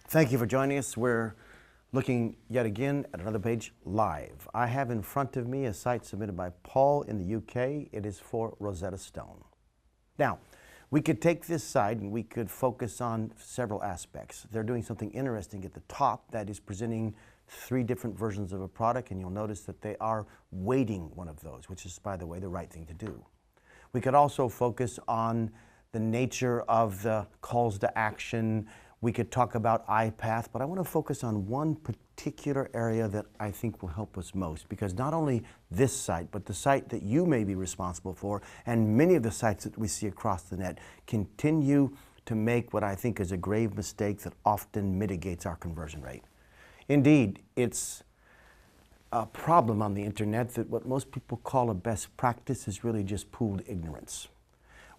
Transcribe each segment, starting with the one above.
Thank you for joining us. We're looking yet again at another page live. I have in front of me a site submitted by Paul in the UK. It is for Rosetta Stone. Now, we could take this site and we could focus on several aspects. They're doing something interesting at the top that is presenting three different versions of a product, and you'll notice that they are weighting one of those, which is, by the way, the right thing to do. We could also focus on the nature of the calls to action. We could talk about iPath, but I want to focus on one particular area that I think will help us most, because not only this site, but the site that you may be responsible for, and many of the sites that we see across the net continue to make what I think is a grave mistake that often mitigates our conversion rate. Indeed, it's a problem on the internet that what most people call a best practice is really just pooled ignorance.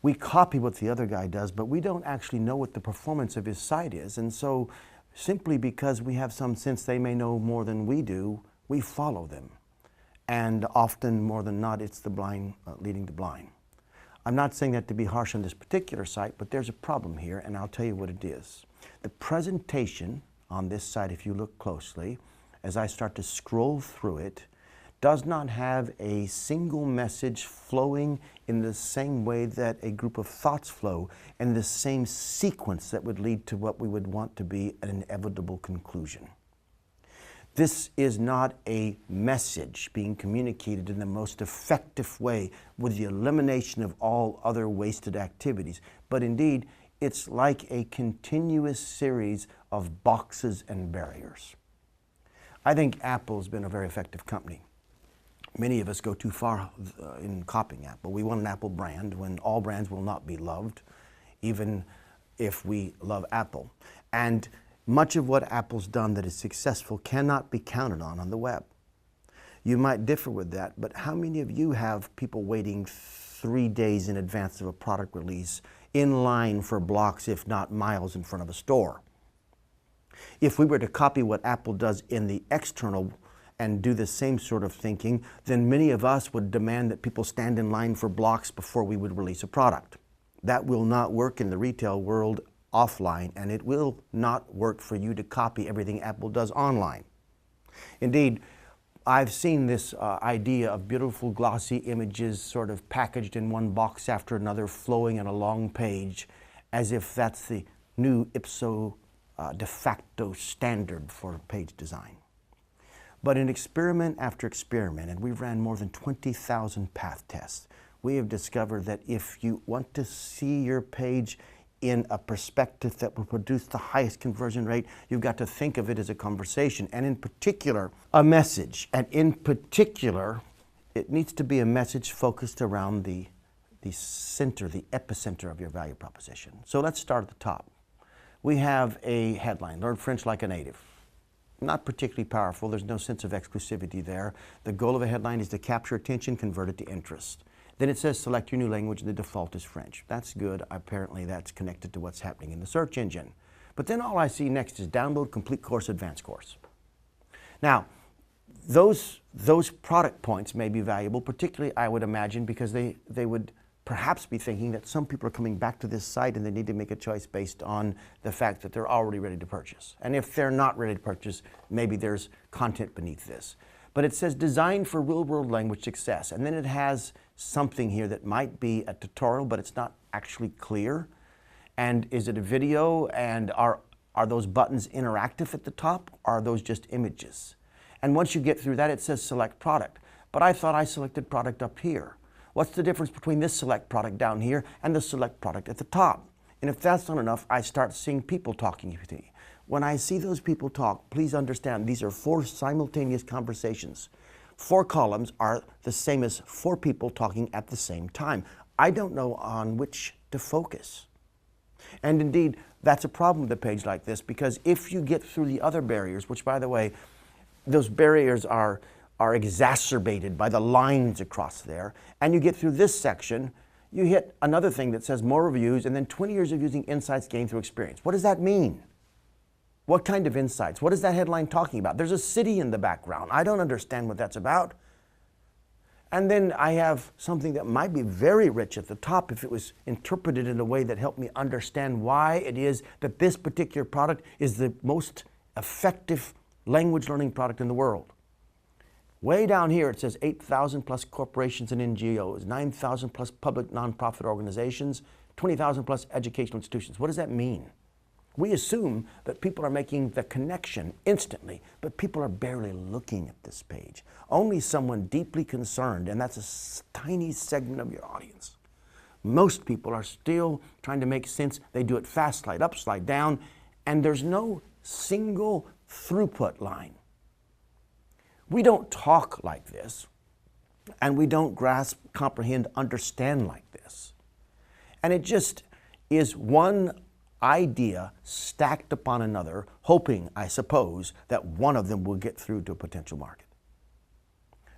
We copy what the other guy does, but we don't actually know what the performance of his site is. And so simply because we have some sense they may know more than we do, we follow them. And often, more than not, it's the blind leading the blind. I'm not saying that to be harsh on this particular site, but there's a problem here, and I'll tell you what it is. The presentation on this site, if you look closely, as I start to scroll through it, does not have a single message flowing in the same way that a group of thoughts flow, and the same sequence that would lead to what we would want to be an inevitable conclusion. This is not a message being communicated in the most effective way with the elimination of all other wasted activities, but indeed, it's like a continuous series of boxes and barriers. I think Apple's been a very effective company. Many of us go too far in copying Apple. We want an Apple brand when all brands will not be loved, even if we love Apple. And much of what Apple's done that is successful cannot be counted on the web. You might differ with that, but how many of you have people waiting 3 days in advance of a product release in line for blocks, if not miles, in front of a store? If we were to copy what Apple does in the external and do the same sort of thinking, then many of us would demand that people stand in line for blocks before we would release a product. That will not work in the retail world offline, and it will not work for you to copy everything Apple does online. Indeed, I've seen this idea of beautiful glossy images sort of packaged in one box after another, flowing on a long page, as if that's the new ipso de facto standard for page design. But in experiment after experiment, and we've ran more than 20,000 path tests, we have discovered that if you want to see your page in a perspective that will produce the highest conversion rate, you've got to think of it as a conversation, and in particular, a message. And in particular, it needs to be a message focused around the center, the epicenter of your value proposition. So let's start at the top. We have a headline, Learn French Like a Native. Not particularly powerful. There's no sense of exclusivity there. The goal of a headline is to capture attention, convert it to interest. Then it says select your new language, and the default is French. That's good. Apparently that's connected to what's happening in the search engine. But then all I see next is download complete course, advanced course. Now, those product points may be valuable, particularly I would imagine, because they would perhaps be thinking that some people are coming back to this site and they need to make a choice based on the fact that they're already ready to purchase. And if they're not ready to purchase, maybe there's content beneath this. But it says designed for real-world language success. And then it has something here that might be a tutorial, but it's not actually clear. And is it a video? And are those buttons interactive at the top? Or are those just images? And once you get through that, it says select product. But I thought I selected product up here. What's the difference between this select product down here and the select product at the top? And if that's not enough, I start seeing people talking to me. When I see those people talk, please understand these are 4 simultaneous conversations. 4 columns are the same as 4 people talking at the same time. I don't know on which to focus. And indeed, that's a problem with a page like this, because if you get through the other barriers, which by the way, those barriers are exacerbated by the lines across there, and you get through this section, you hit another thing that says more reviews and then 20 years of using insights gained through experience. What does that mean? What kind of insights? What is that headline talking about? There's a city in the background. I don't understand what that's about. And then I have something that might be very rich at the top if it was interpreted in a way that helped me understand why it is that this particular product is the most effective language learning product in the world. Way down here it says 8,000 plus corporations and NGOs, 9,000 plus public nonprofit organizations, 20,000 plus educational institutions. What does that mean? We assume that people are making the connection instantly, but people are barely looking at this page. Only someone deeply concerned, and that's a tiny segment of your audience. Most people are still trying to make sense. They do it fast, slide up, slide down, and there's no single throughput line. We don't talk like this, and we don't grasp, comprehend, understand like this. And it just is one idea stacked upon another, hoping, I suppose, that one of them will get through to a potential market.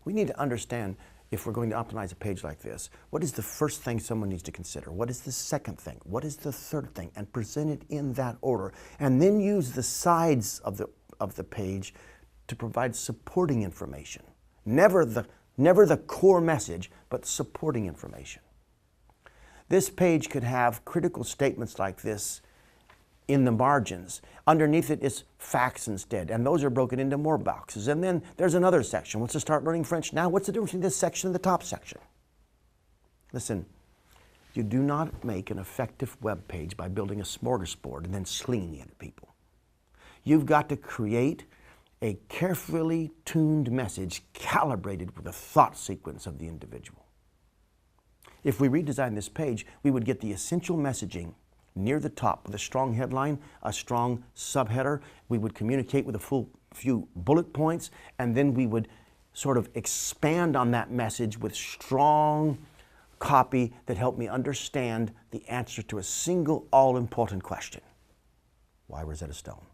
We need to understand, if we're going to optimize a page like this, what is the first thing someone needs to consider? What is the second thing? What is the third thing? And present it in that order. And then use the sides of the page to provide supporting information. Never the core message, but supporting information. This page could have critical statements like this in the margins. Underneath it is facts instead, and those are broken into more boxes. And then there's another section. Wants to start learning French now? What's the difference between this section and the top section? Listen, you do not make an effective web page by building a smorgasbord and then slinging it at people. You've got to create a carefully tuned message calibrated with the thought sequence of the individual. If we redesign this page, we would get the essential messaging near the top with a strong headline, a strong subheader. We would communicate with a full few bullet points, and then we would sort of expand on that message with strong copy that helped me understand the answer to a single all-important question. Why Rosetta Stone?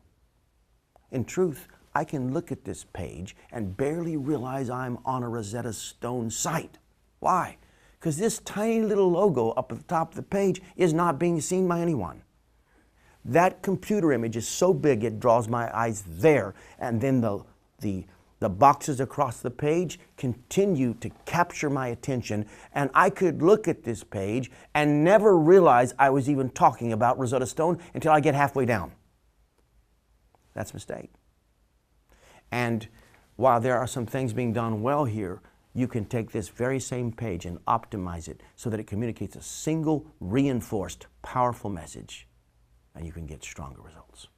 In truth, I can look at this page and barely realize I'm on a Rosetta Stone site. Why? Because this tiny little logo up at the top of the page is not being seen by anyone. That computer image is so big it draws my eyes there, and then the boxes across the page continue to capture my attention, and I could look at this page and never realize I was even talking about Rosetta Stone until I get halfway down. That's a mistake. And while there are some things being done well here, you can take this very same page and optimize it so that it communicates a single, reinforced, powerful message, and you can get stronger results.